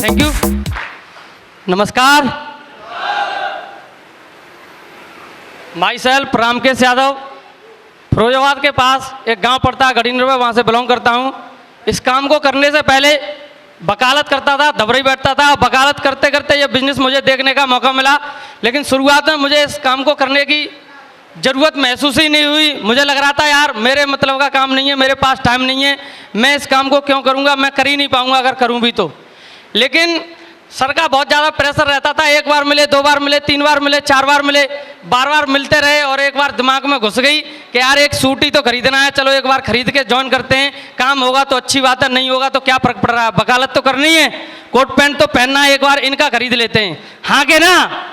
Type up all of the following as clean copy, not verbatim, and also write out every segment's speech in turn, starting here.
Thank you. नमस्कार। My self Ramkesh Yadav, Firozabad के पास एक गांव पड़ता है गढ़ीनगर, वहाँ से बिलोंग करता हूँ। इस काम को करने से पहले वकालत करता था, धबरी बैठता था। वकालत करते करते ये बिजनेस मुझे देखने का मौका मिला, लेकिन शुरुआत में मुझे इस काम को करने की ज़रूरत महसूस ही नहीं हुई। मुझे लग रहा था यार मेरे मतलब का काम नहीं है, मेरे पास टाइम नहीं है, मैं इस काम को क्यों करूँगा, मैं कर ही नहीं पाऊँगा अगर करूँ भी तो। लेकिन सर का बहुत ज़्यादा प्रेशर रहता था। एक बार मिले, दो बार मिले, तीन बार मिले, चार बार मिले, बार बार मिलते रहे। और एक बार दिमाग में घुस गई कि यार एक सूट ही तो खरीदना है, चलो एक बार खरीद के ज्वाइन करते हैं। काम होगा तो अच्छी बात है, नहीं होगा तो क्या फर्क पड़ रहा है, वकालत तो करनी है, कोट पैंट तो पहनना है, एक बार इनका खरीद लेते हैं, हाँ के ना।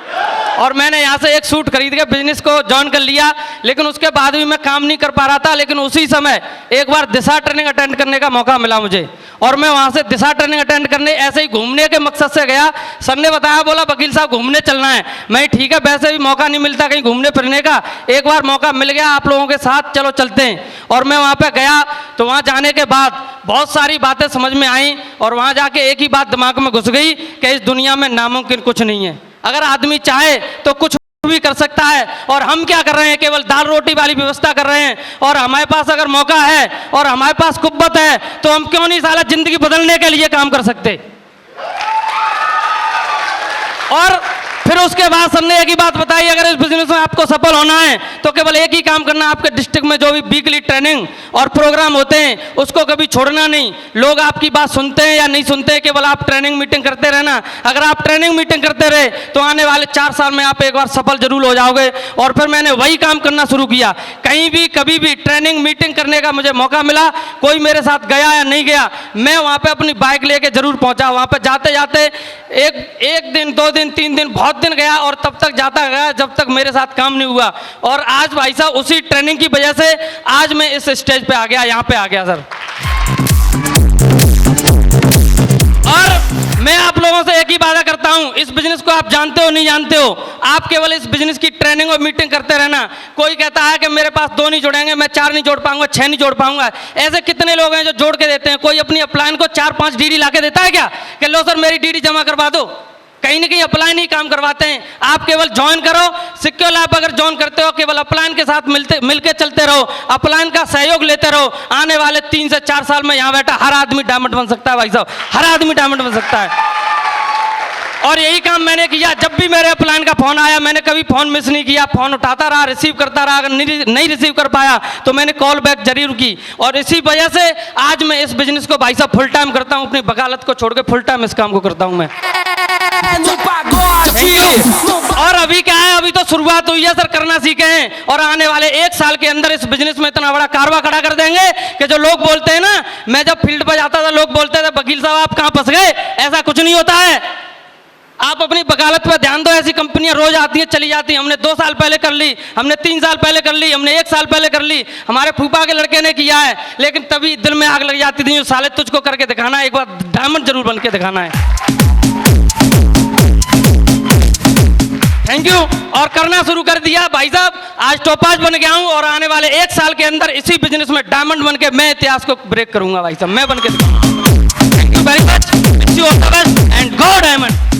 और मैंने यहाँ से एक सूट खरीद के बिजनेस को ज्वाइन कर लिया। लेकिन उसके बाद भी मैं काम नहीं कर पा रहा था। लेकिन उसी समय एक बार दिशा ट्रेनिंग अटेंड करने का मौका मिला मुझे, और मैं वहाँ से दिशा ट्रेनिंग अटेंड करने ऐसे ही घूमने के मकसद से गया। सर ने बताया, बोला वकील साहब घूमने चलना है। मैं ठीक है, वैसे भी मौका नहीं मिलता कहीं घूमने फिरने का, एक बार मौका मिल गया आप लोगों के साथ, चलो चलते हैं। और मैं वहाँ पे गया तो वहाँ जाने के बाद बहुत सारी बातें समझ में आई, और वहाँ जाके एक ही बात दिमाग में घुस गई कि इस दुनिया में नामुमकिन कुछ नहीं है। अगर आदमी चाहे तो कुछ भी कर सकता है। और हम क्या कर रहे हैं, केवल दाल रोटी वाली व्यवस्था कर रहे हैं। और हमारे पास अगर मौका है और हमारे पास कुव्वत है तो हम क्यों नहीं साला जिंदगी बदलने के लिए काम कर सकते। और फिर उसके बाद सर ने एक ही बात बताई, अगर इस बिजनेस में आपको सफल होना है तो केवल एक ही काम करना, आपके डिस्ट्रिक्ट में जो भी वीकली ट्रेनिंग और प्रोग्राम होते हैं उसको कभी छोड़ना नहीं। लोग आपकी बात सुनते हैं या नहीं सुनते, केवल आप ट्रेनिंग मीटिंग करते रहना। अगर आप ट्रेनिंग मीटिंग करते रहे तो आने वाले 4 साल में आप एक बार सफल जरूर हो जाओगे। और फिर मैंने वही काम करना शुरू किया। कहीं भी कभी भी ट्रेनिंग मीटिंग करने का मुझे मौका मिला, कोई मेरे साथ गया या नहीं गया, मैं वहाँ पर अपनी बाइक लेके जरूर पहुँचा। वहाँ पर जाते जाते एक दिन, 2 दिन, 3 दिन, बहुत दिन गया, और तब तक जाता गया जब तक मेरे साथ काम नहीं हुआ। और आज भाई साहब उसी ट्रेनिंग की वजह से आज मैं इस स्टेज पे आ गया, यहाँ पे आ गया सर। और मैं आप लोगों से एक ही वादा करता हूँ, इस बिजनेस को आप जानते हो नहीं जानते हो, आप केवल इस बिजनेस की ट्रेनिंग और मीटिंग करते रहना। कोई कहता है कि मेरे पास 2 नहीं जोड़ेंगे, मैं 4 नहीं जोड़ पाऊंगा, 6 नहीं जोड़ पाऊंगा। ऐसे कितने लोग हैं जो जोड़ के देते हैं। कोई अपनी अपलाइन को 4-5 डीडी ला के देता है क्या कि लो सर मेरी डीडी जमा करवा दो। कहीं ना कहीं अपलाइन ही काम करवाते हैं। आप केवल ज्वाइन करो, सिक्योर लैब अगर ज्वाइन करते हो, केवल अपलाइन के साथ मिलके चलते रहो, अपलाइन का सहयोग लेते रहो। आने वाले 3 से 4 साल में यहाँ बैठा हर आदमी डायमंड बन सकता है भाई साहब, हर आदमी डायमंड बन सकता है। और यही काम मैंने किया। जब भी मेरे अपलाइन का फोन आया, मैंने कभी फोन मिस नहीं किया, फोन उठाता रहा, रिसीव करता रहा। अगर नहीं रिसीव कर पाया तो मैंने कॉल बैक जरूर की। और इसी वजह से आज मैं इस बिजनेस को भाई साहब फुल टाइम करता हूँ। अपनी वकालत को छोड़ के फुल टाइम इस काम को करता हूँ मैं। और अभी क्या है, अभी तो शुरुआत हुई है सर, करना सीखे हैं। और आने वाले 1 साल के अंदर इस बिजनेस में इतना बड़ा कारवा खड़ा कर देंगे कि जो लोग बोलते हैं ना, मैं जब फील्ड पर जाता था लोग बोलते थे वकील साहब आप कहाँ फंस गए, ऐसा कुछ नहीं होता है। आप अपनी वकालत पर ध्यान दो, ऐसी कंपनियां रोज आती हैं चली जाती हैं। हमने 2 साल पहले कर ली, हमने 3 साल पहले कर ली, हमने 1 साल पहले कर ली, हमारे फूफा के लड़के ने किया है। लेकिन तभी दिल में आग लग जाती थी, साले तुझको करके दिखाना है, एक बार डायमंड जरूर बन के दिखाना है। Thank you. और करना शुरू कर दिया भाई साहब, आज टॉपाज बन गया हूं। और आने वाले 1 साल के अंदर इसी बिजनेस में डायमंड बन के मैं इतिहास को ब्रेक करूंगा भाई साहब, मैं बन के दिखाऊंगा। Thank you very much, wish you all the best and go diamond.